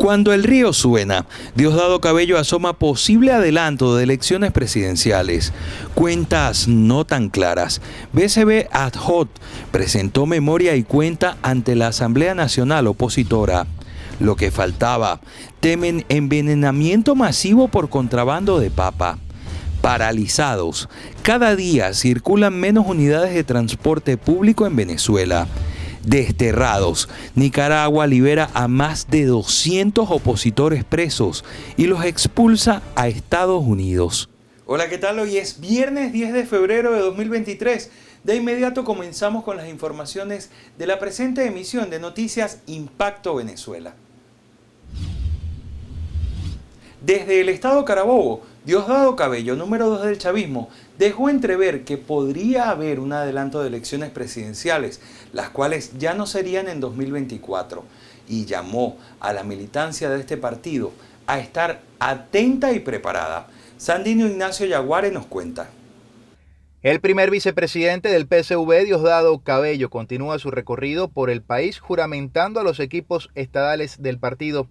Cuando el río suena, Diosdado Cabello asoma posible adelanto de elecciones presidenciales. Cuentas no tan claras. BCB Ad Hoc presentó memoria y cuenta ante la Asamblea Nacional opositora. Lo que faltaba, temen envenenamiento masivo por contrabando de papa. Paralizados. Cada día circulan menos unidades de transporte público en Venezuela. Desterrados. Nicaragua libera a más de 200 opositores presos y los expulsa a Estados Unidos. Hola, ¿qué tal? Hoy es viernes 10 de febrero de 2023. De inmediato comenzamos con las informaciones de la presente emisión de Noticias Impacto Venezuela. Desde el estado Carabobo, Diosdado Cabello, número 2 del chavismo, dejó entrever que podría haber un adelanto de elecciones presidenciales, las cuales ya no serían en 2024, y llamó a la militancia de este partido a estar atenta y preparada. Sandino Ignacio Yaguare nos cuenta. El primer vicepresidente del PSV, Diosdado Cabello, continúa su recorrido por el país juramentando a los equipos estadales del partido.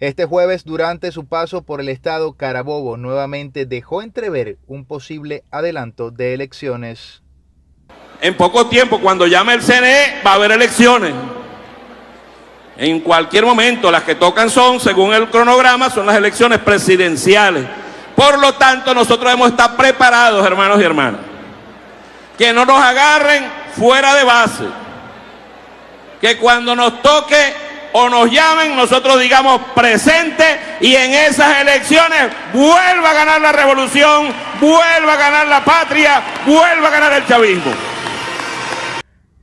Este jueves, durante su paso por el estado Carabobo, nuevamente dejó entrever un posible adelanto de elecciones. En poco tiempo, cuando llame el CNE, va a haber elecciones. En cualquier momento, las que tocan son, según el cronograma, son las elecciones presidenciales. Por lo tanto, nosotros debemos estar preparados, hermanos y hermanas. Que no nos agarren fuera de base. Que cuando nos toque o nos llamen, nosotros digamos presente y en esas elecciones vuelva a ganar la revolución, vuelva a ganar la patria, vuelva a ganar el chavismo.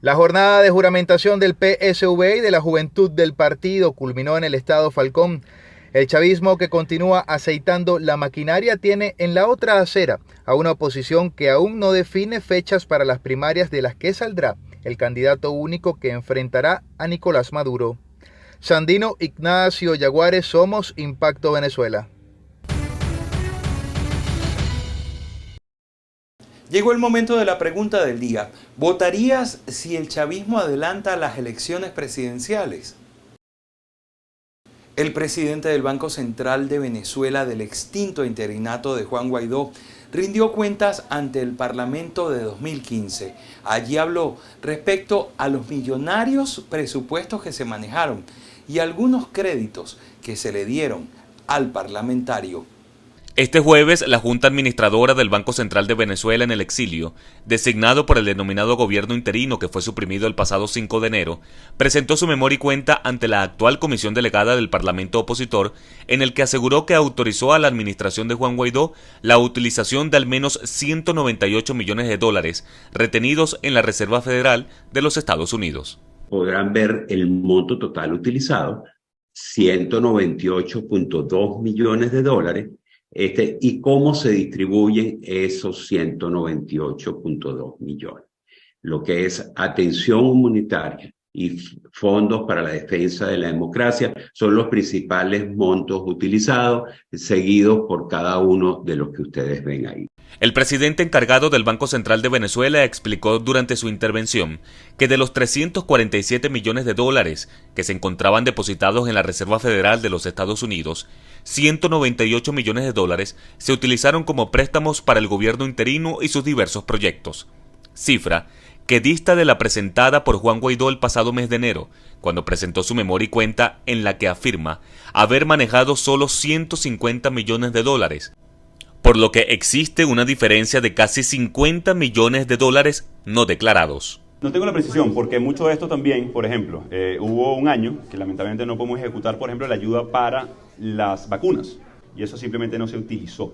La jornada de juramentación del PSV y de la juventud del partido culminó en el estado Falcón. El chavismo, que continúa aceitando la maquinaria, tiene en la otra acera a una oposición que aún no define fechas para las primarias de las que saldrá el candidato único que enfrentará a Nicolás Maduro. Sandino Ignacio Yaguare, Somos Impacto Venezuela. Llegó el momento de la pregunta del día. ¿Votarías si el chavismo adelanta las elecciones presidenciales? El presidente del Banco Central de Venezuela del extinto interinato de Juan Guaidó rindió cuentas ante el Parlamento de 2015. Allí habló respecto a los millonarios presupuestos que se manejaron y algunos créditos que se le dieron al parlamentario. Este jueves, la Junta Administradora del Banco Central de Venezuela en el exilio, designado por el denominado gobierno interino que fue suprimido el pasado 5 de enero, presentó su memoria y cuenta ante la actual comisión delegada del Parlamento opositor, en el que aseguró que autorizó a la administración de Juan Guaidó la utilización de al menos 198 millones de dólares retenidos en la Reserva Federal de los Estados Unidos. Podrán ver el monto total utilizado, 198.2 millones de dólares, y cómo se distribuyen esos 198.2 millones. Lo que es atención humanitaria y fondos para la defensa de la democracia son los principales montos utilizados, seguidos por cada uno de los que ustedes ven ahí. El presidente encargado del Banco Central de Venezuela explicó durante su intervención que de los 347 millones de dólares que se encontraban depositados en la Reserva Federal de los Estados Unidos, 198 millones de dólares se utilizaron como préstamos para el gobierno interino y sus diversos proyectos. Cifra que dista de la presentada por Juan Guaidó el pasado mes de enero, cuando presentó su memoria y cuenta en la que afirma haber manejado solo 150 millones de dólares, por lo que existe una diferencia de casi 50 millones de dólares no declarados. No tengo la precisión porque mucho de esto también, por ejemplo, hubo un año que lamentablemente no podemos ejecutar, por ejemplo, la ayuda para las vacunas y eso simplemente no se utilizó.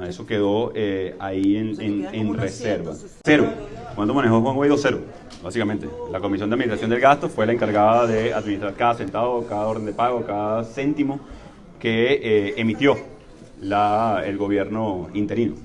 Eso quedó ahí en reserva. Cero. ¿Cuánto manejó Juan Guaidó? Cero, básicamente. La Comisión de Administración del Gasto fue la encargada de administrar cada centavo, cada orden de pago, cada céntimo que emitió el gobierno interino.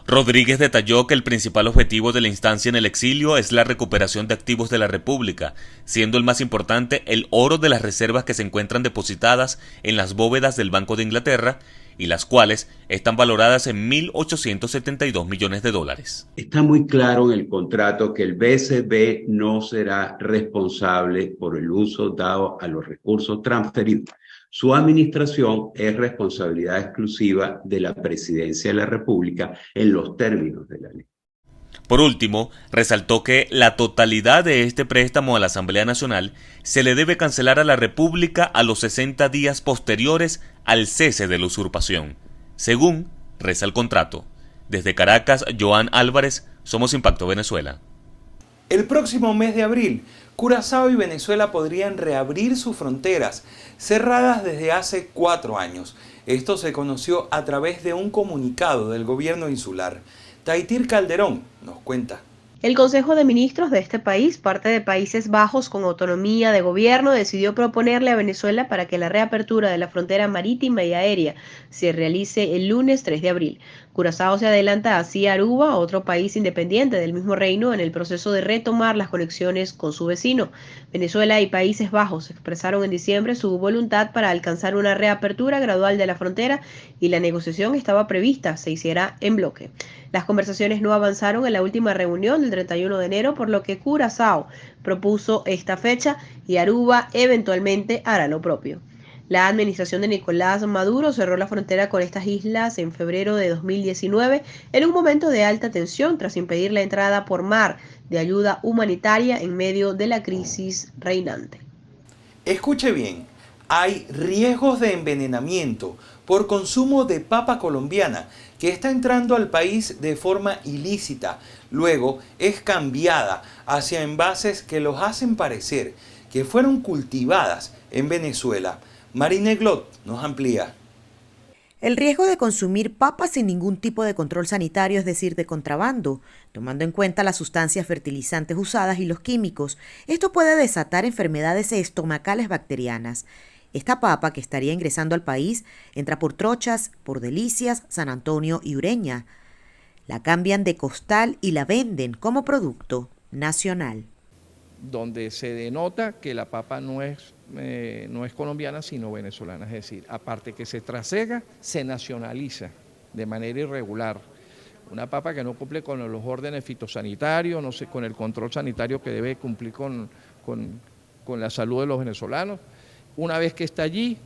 Rodríguez detalló que el principal objetivo de la instancia en el exilio es la recuperación de activos de la República, siendo el más importante el oro de las reservas que se encuentran depositadas en las bóvedas del Banco de Inglaterra y las cuales están valoradas en 1.872 millones de dólares. Está muy claro en el contrato que el BCB no será responsable por el uso dado a los recursos transferidos. Su administración es responsabilidad exclusiva de la Presidencia de la República en los términos de la ley. Por último, resaltó que la totalidad de este préstamo a la Asamblea Nacional se le debe cancelar a la República a los 60 días posteriores al cese de la usurpación, según reza el contrato. Desde Caracas, Joan Álvarez, Somos Impacto Venezuela. El próximo mes de abril, Curazao y Venezuela podrían reabrir sus fronteras, cerradas desde hace 4 años. Esto se conoció a través de un comunicado del gobierno insular. Taitir Calderón nos cuenta. El Consejo de Ministros de este país, parte de Países Bajos con autonomía de gobierno, decidió proponerle a Venezuela para que la reapertura de la frontera marítima y aérea se realice el lunes 3 de abril. Curazao se adelanta hacia Aruba, otro país independiente del mismo reino, en el proceso de retomar las conexiones con su vecino. Venezuela y Países Bajos expresaron en diciembre su voluntad para alcanzar una reapertura gradual de la frontera y la negociación estaba prevista se hiciera en bloque. Las conversaciones no avanzaron en la última reunión del 31 de enero, por lo que Curazao propuso esta fecha y Aruba eventualmente hará lo propio. La administración de Nicolás Maduro cerró la frontera con estas islas en febrero de 2019 en un momento de alta tensión tras impedir la entrada por mar de ayuda humanitaria en medio de la crisis reinante. Escuche bien, hay riesgos de envenenamiento por consumo de papa colombiana que está entrando al país de forma ilícita. Luego es cambiada hacia envases que los hacen parecer que fueron cultivadas en Venezuela. Marine Glot nos amplía. El riesgo de consumir papas sin ningún tipo de control sanitario, es decir, de contrabando, tomando en cuenta las sustancias fertilizantes usadas y los químicos, esto puede desatar enfermedades estomacales bacterianas. Esta papa que estaría ingresando al país entra por Trochas, por Delicias, San Antonio y Ureña. La cambian de costal y la venden como producto nacional. Donde se denota que la papa no es colombiana, sino venezolana. Es decir, aparte que se trasega, se nacionaliza de manera irregular. Una papa que no cumple con los órdenes fitosanitarios, no sé, con el control sanitario que debe cumplir con la salud de los venezolanos. Una vez que está allí,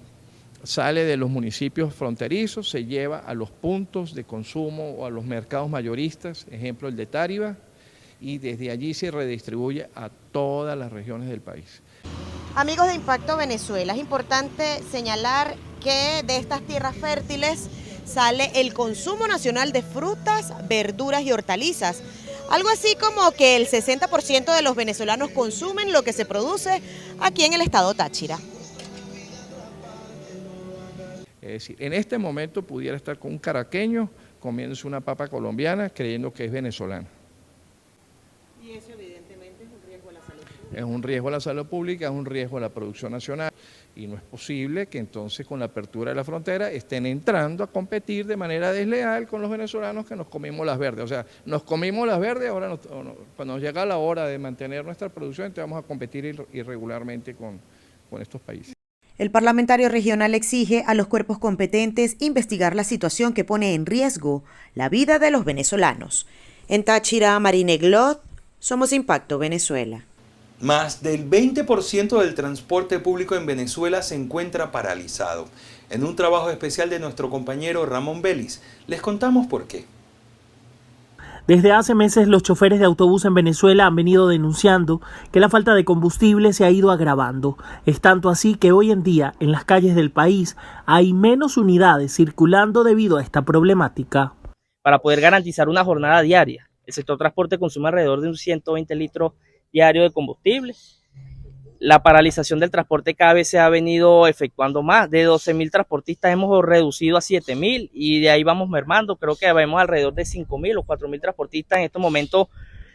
sale de los municipios fronterizos, se lleva a los puntos de consumo o a los mercados mayoristas, ejemplo el de Táriba, y desde allí se redistribuye a todas las regiones del país. Amigos de Impacto Venezuela, es importante señalar que de estas tierras fértiles sale el consumo nacional de frutas, verduras y hortalizas. Algo así como que el 60% de los venezolanos consumen lo que se produce aquí en el estado Táchira. Es decir, en este momento pudiera estar con un caraqueño comiéndose una papa colombiana creyendo que es venezolana. Y eso evidentemente es un riesgo a la salud pública. Es un riesgo a la salud pública, es un riesgo a la producción nacional y no es posible que entonces con la apertura de la frontera estén entrando a competir de manera desleal con los venezolanos que nos comimos las verdes. O sea, nos comimos las verdes, ahora cuando nos llega la hora de mantener nuestra producción, entonces vamos a competir irregularmente con estos países. El parlamentario regional exige a los cuerpos competentes investigar la situación que pone en riesgo la vida de los venezolanos. En Táchira, Marine Glot, Somos Impacto Venezuela. Más del 20% del transporte público en Venezuela se encuentra paralizado. En un trabajo especial de nuestro compañero Ramón Vélez, les contamos por qué. Desde hace meses los choferes de autobús en Venezuela han venido denunciando que la falta de combustible se ha ido agravando. Es tanto así que hoy en día en las calles del país hay menos unidades circulando debido a esta problemática. Para poder garantizar una jornada diaria, el sector transporte consume alrededor de unos 120 litros diarios de combustible. La paralización del transporte cada vez se ha venido efectuando más. De 12.000 transportistas hemos reducido a 7.000 y de ahí vamos mermando. Creo que vemos alrededor de 5.000 o 4.000 transportistas en estos momentos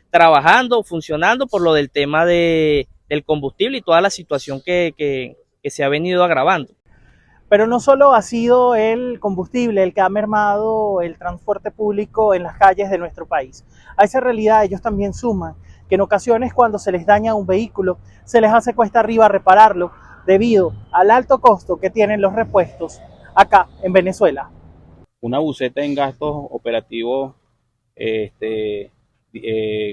trabajando, funcionando por lo del tema del combustible y toda la situación que se ha venido agravando. Pero no solo ha sido el combustible el que ha mermado el transporte público en las calles de nuestro país. A esa realidad ellos también suman que en ocasiones cuando se les daña un vehículo, se les hace cuesta arriba repararlo debido al alto costo que tienen los repuestos acá en Venezuela. Una buseta en gastos operativos,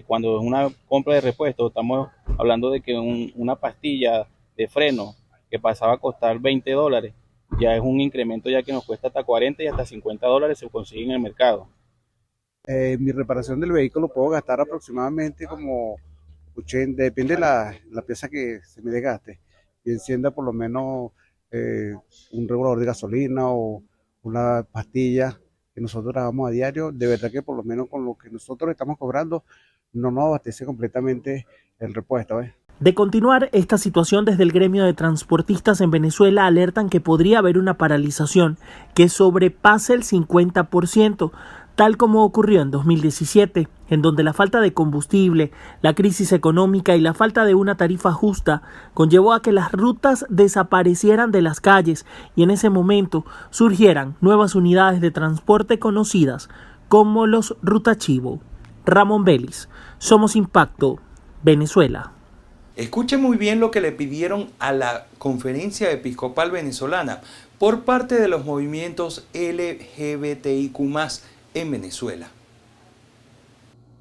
cuando es una compra de repuestos, estamos hablando de que una pastilla de freno que pasaba a costar $20, ya es un incremento ya que nos cuesta hasta 40 y hasta $50 se consigue en el mercado. Mi reparación del vehículo puedo gastar aproximadamente como 80, depende de la pieza que se me desgaste, y encienda por lo menos un regulador de gasolina o una pastilla que nosotros grabamos a diario. De verdad que por lo menos con lo que nosotros estamos cobrando no nos abastece completamente el repuesto. De continuar esta situación, desde el gremio de transportistas en Venezuela alertan que podría haber una paralización que sobrepase el 50%, tal como ocurrió en 2017, en donde la falta de combustible, la crisis económica y la falta de una tarifa justa conllevó a que las rutas desaparecieran de las calles y en ese momento surgieran nuevas unidades de transporte conocidas como los Rutachivo. Ramón Vélez, Somos Impacto, Venezuela. Escuche muy bien lo que le pidieron a la Conferencia Episcopal Venezolana por parte de los movimientos LGBTIQ+ en Venezuela.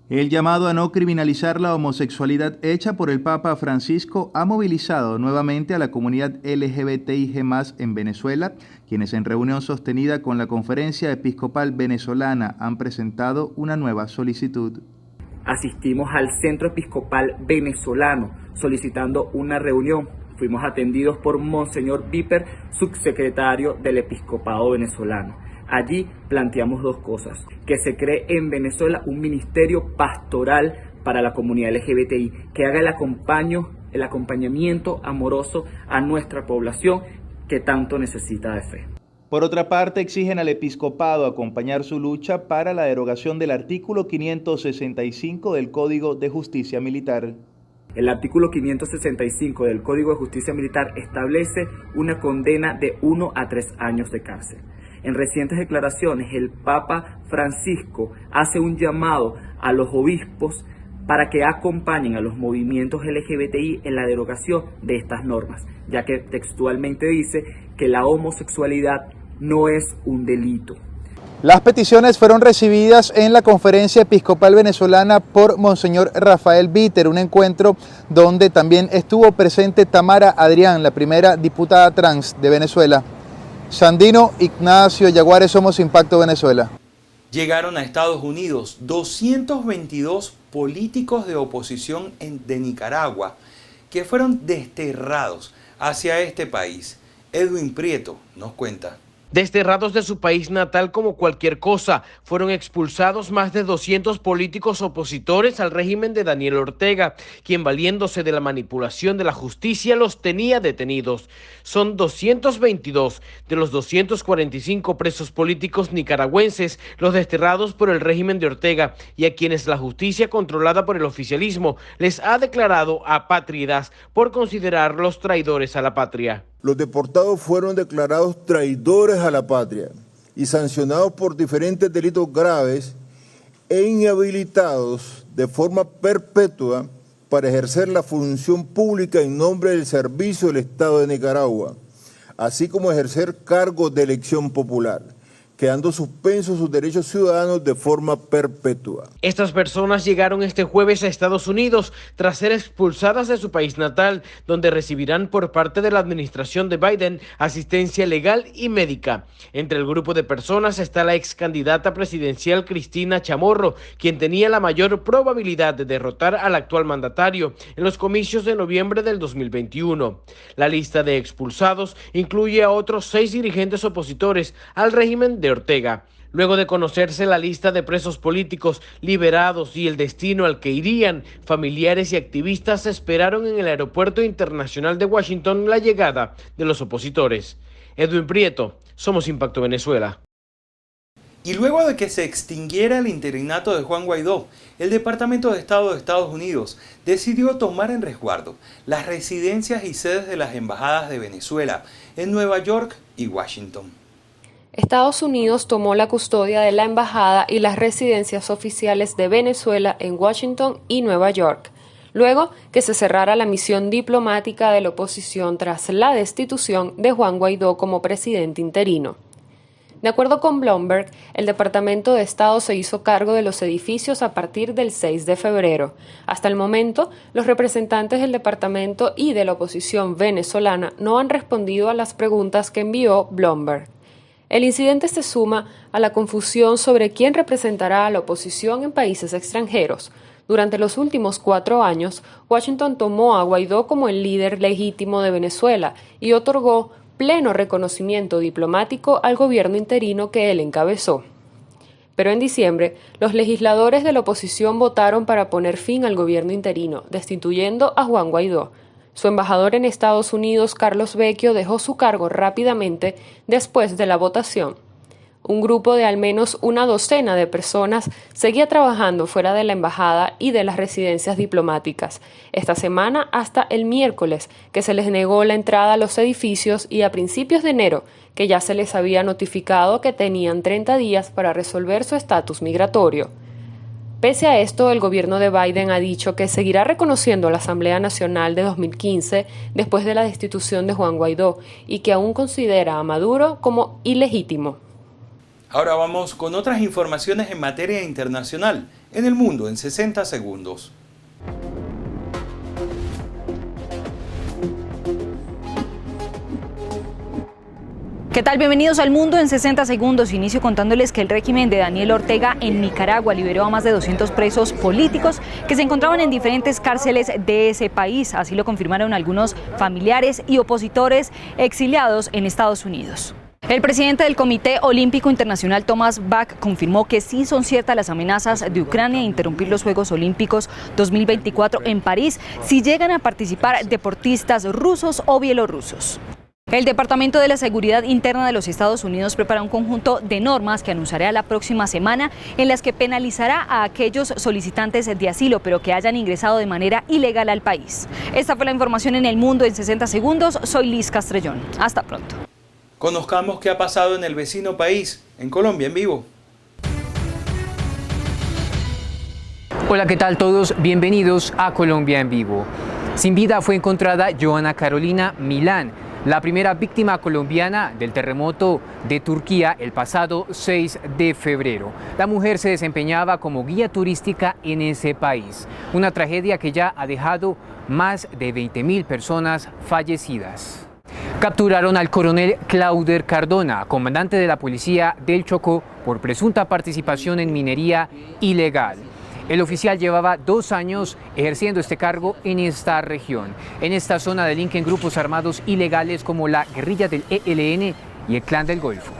El llamado a no criminalizar la homosexualidad hecha por el Papa Francisco ha movilizado nuevamente a la comunidad LGBTIG+ en Venezuela, quienes en reunión sostenida con la Conferencia Episcopal Venezolana han presentado una nueva solicitud. Asistimos al Centro Episcopal Venezolano solicitando una reunión. Fuimos atendidos por Monseñor Viper, subsecretario del Episcopado Venezolano. Allí planteamos dos cosas: que se cree en Venezuela un ministerio pastoral para la comunidad LGBTI, que haga el acompañamiento amoroso a nuestra población que tanto necesita de fe. Por otra parte, exigen al episcopado acompañar su lucha para la derogación del artículo 565 del Código de Justicia Militar. El artículo 565 del Código de Justicia Militar establece una condena de 1 a 3 años de cárcel. En recientes declaraciones, el Papa Francisco hace un llamado a los obispos para que acompañen a los movimientos LGBTI en la derogación de estas normas, ya que textualmente dice que la homosexualidad no es un delito. Las peticiones fueron recibidas en la Conferencia Episcopal Venezolana por Monseñor Rafael Bitter, un encuentro donde también estuvo presente Tamara Adrián, la primera diputada trans de Venezuela. Sandino Ignacio Yaguares, Somos Impacto Venezuela. Llegaron a Estados Unidos 222 políticos de oposición de Nicaragua que fueron desterrados hacia este país. Edwin Prieto nos cuenta. Desterrados de su país natal como cualquier cosa, fueron expulsados más de 200 políticos opositores al régimen de Daniel Ortega, quien valiéndose de la manipulación de la justicia los tenía detenidos. Son 222 de los 245 presos políticos nicaragüenses los desterrados por el régimen de Ortega y a quienes la justicia controlada por el oficialismo les ha declarado apátridas por considerarlos traidores a la patria. Los deportados fueron declarados traidores a la patria y sancionados por diferentes delitos graves e inhabilitados de forma perpetua para ejercer la función pública en nombre del servicio del Estado de Nicaragua, así como ejercer cargos de elección popular, quedando suspensos sus derechos ciudadanos de forma perpetua. Estas personas llegaron este jueves a Estados Unidos tras ser expulsadas de su país natal, donde recibirán por parte de la administración de Biden asistencia legal y médica. Entre el grupo de personas está la ex candidata presidencial Cristina Chamorro, quien tenía la mayor probabilidad de derrotar al actual mandatario en los comicios de noviembre del 2021. La lista de expulsados incluye a otros 6 dirigentes opositores al régimen de Ortega. Luego de conocerse la lista de presos políticos liberados y el destino al que irían, familiares y activistas esperaron en el Aeropuerto Internacional de Washington la llegada de los opositores. Edwin Prieto, Somos Impacto Venezuela. Y luego de que se extinguiera el interinato de Juan Guaidó, el Departamento de Estado de Estados Unidos decidió tomar en resguardo las residencias y sedes de las embajadas de Venezuela en Nueva York y Washington. Estados Unidos tomó la custodia de la embajada y las residencias oficiales de Venezuela en Washington y Nueva York, luego que se cerrara la misión diplomática de la oposición tras la destitución de Juan Guaidó como presidente interino. De acuerdo con Bloomberg, el Departamento de Estado se hizo cargo de los edificios a partir del 6 de febrero. Hasta el momento, los representantes del departamento y de la oposición venezolana no han respondido a las preguntas que envió Bloomberg. El incidente se suma a la confusión sobre quién representará a la oposición en países extranjeros. Durante los últimos 4 años, Washington tomó a Guaidó como el líder legítimo de Venezuela y otorgó pleno reconocimiento diplomático al gobierno interino que él encabezó. Pero en diciembre, los legisladores de la oposición votaron para poner fin al gobierno interino, destituyendo a Juan Guaidó. Su embajador en Estados Unidos, Carlos Vecchio, dejó su cargo rápidamente después de la votación. Un grupo de al menos una docena de personas seguía trabajando fuera de la embajada y de las residencias diplomáticas. Esta semana hasta el miércoles, que se les negó la entrada a los edificios, y a principios de enero, que ya se les había notificado que tenían 30 días para resolver su estatus migratorio. Pese a esto, el gobierno de Biden ha dicho que seguirá reconociendo la Asamblea Nacional de 2015 después de la destitución de Juan Guaidó y que aún considera a Maduro como ilegítimo. Ahora vamos con otras informaciones en materia internacional en el mundo en 60 segundos. ¿Qué tal? Bienvenidos al Mundo en 60 segundos. Inicio contándoles que el régimen de Daniel Ortega en Nicaragua liberó a más de 200 presos políticos que se encontraban en diferentes cárceles de ese país. Así lo confirmaron algunos familiares y opositores exiliados en Estados Unidos. El presidente del Comité Olímpico Internacional, Thomas Bach, confirmó que sí son ciertas las amenazas de Ucrania a interrumpir los Juegos Olímpicos 2024 en París si llegan a participar deportistas rusos o bielorrusos. El Departamento de la Seguridad Interna de los Estados Unidos prepara un conjunto de normas que anunciará la próxima semana en las que penalizará a aquellos solicitantes de asilo pero que hayan ingresado de manera ilegal al país. Esta fue la información en El Mundo en 60 segundos. Soy Liz Castrellón. Hasta pronto. Conozcamos qué ha pasado en el vecino país, en Colombia en vivo. Hola, ¿qué tal todos? Bienvenidos a Colombia en vivo. Sin vida fue encontrada Joana Carolina Milán, la primera víctima colombiana del terremoto de Turquía el pasado 6 de febrero. La mujer se desempeñaba como guía turística en ese país. Una tragedia que ya ha dejado más de 20.000 personas fallecidas. Capturaron al coronel Clauder Cardona, comandante de la policía del Chocó, por presunta participación en minería ilegal. El oficial llevaba 2 años ejerciendo este cargo en esta región. En esta zona delinquen grupos armados ilegales como la guerrilla del ELN y el Clan del Golfo.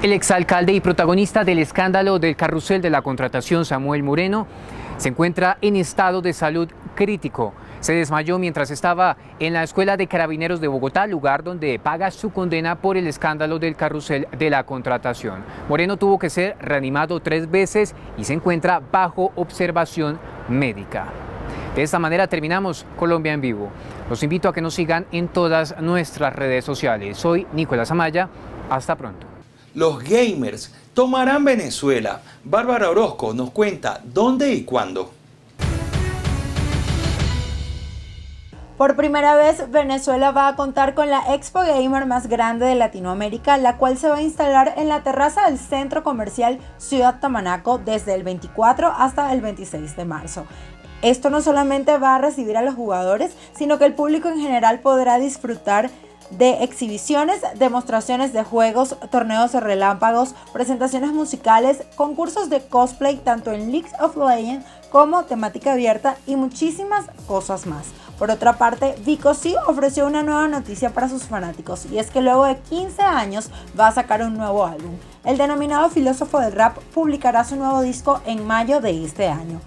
El exalcalde y protagonista del escándalo del carrusel de la contratación, Samuel Moreno, se encuentra en estado de salud crítico. Se desmayó mientras estaba en la Escuela de Carabineros de Bogotá, lugar donde paga su condena por el escándalo del carrusel de la contratación. Moreno tuvo que ser reanimado 3 veces y se encuentra bajo observación médica. De esta manera terminamos Colombia en vivo. Los invito a que nos sigan en todas nuestras redes sociales. Soy Nicolás Amaya. Hasta pronto. Los gamers tomarán Venezuela. Bárbara Orozco nos cuenta dónde y cuándo. Por primera vez, Venezuela va a contar con la Expo Gamer más grande de Latinoamérica, la cual se va a instalar en la terraza del Centro Comercial Ciudad Tamanaco desde el 24 hasta el 26 de marzo. Esto no solamente va a recibir a los jugadores, sino que el público en general podrá disfrutar de exhibiciones, demostraciones de juegos, torneos de relámpagos, presentaciones musicales, concursos de cosplay tanto en League of Legends como temática abierta y muchísimas cosas más. Por otra parte, Vico sí ofreció una nueva noticia para sus fanáticos, y es que luego de 15 años va a sacar un nuevo álbum. El denominado filósofo del rap publicará su nuevo disco en mayo de este año.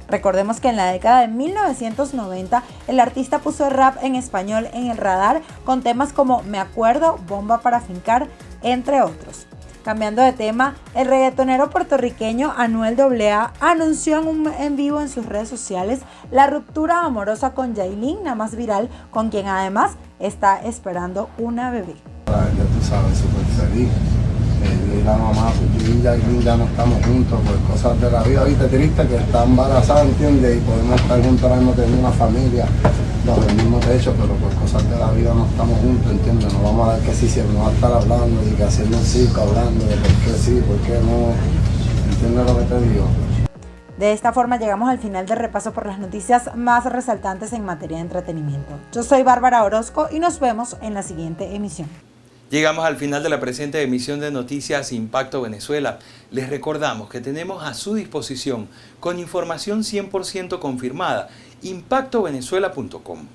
Recordemos que en la década de 1990 el artista puso el rap en español en el radar con temas como Me Acuerdo, Bomba para Fincar, entre otros. Cambiando de tema, el reggaetonero puertorriqueño Anuel AA anunció en vivo en sus redes sociales la ruptura amorosa con Yailin, la más viral, con quien además está esperando una bebé. Ya tú sabes, súper feliz. la mamá, y ya no estamos juntos por cosas de la vida, viste, triste que está embarazada, ¿entiendes? Y podemos estar juntos ahora mismo teniendo una familia bajo el mismo techo, pero por cosas de la vida no estamos juntos, ¿entiendes? No vamos a ver que sí, siempre no va a estar hablando y que haciendo un circo, hablando de por qué sí, por qué no, ¿entiendes lo que te digo? De esta forma llegamos al final del repaso por las noticias más resaltantes en materia de entretenimiento. Yo soy Bárbara Orozco y nos vemos en la siguiente emisión. Llegamos al final de la presente emisión de Noticias Impacto Venezuela. Les recordamos que tenemos a su disposición, con información 100% confirmada, impactovenezuela.com.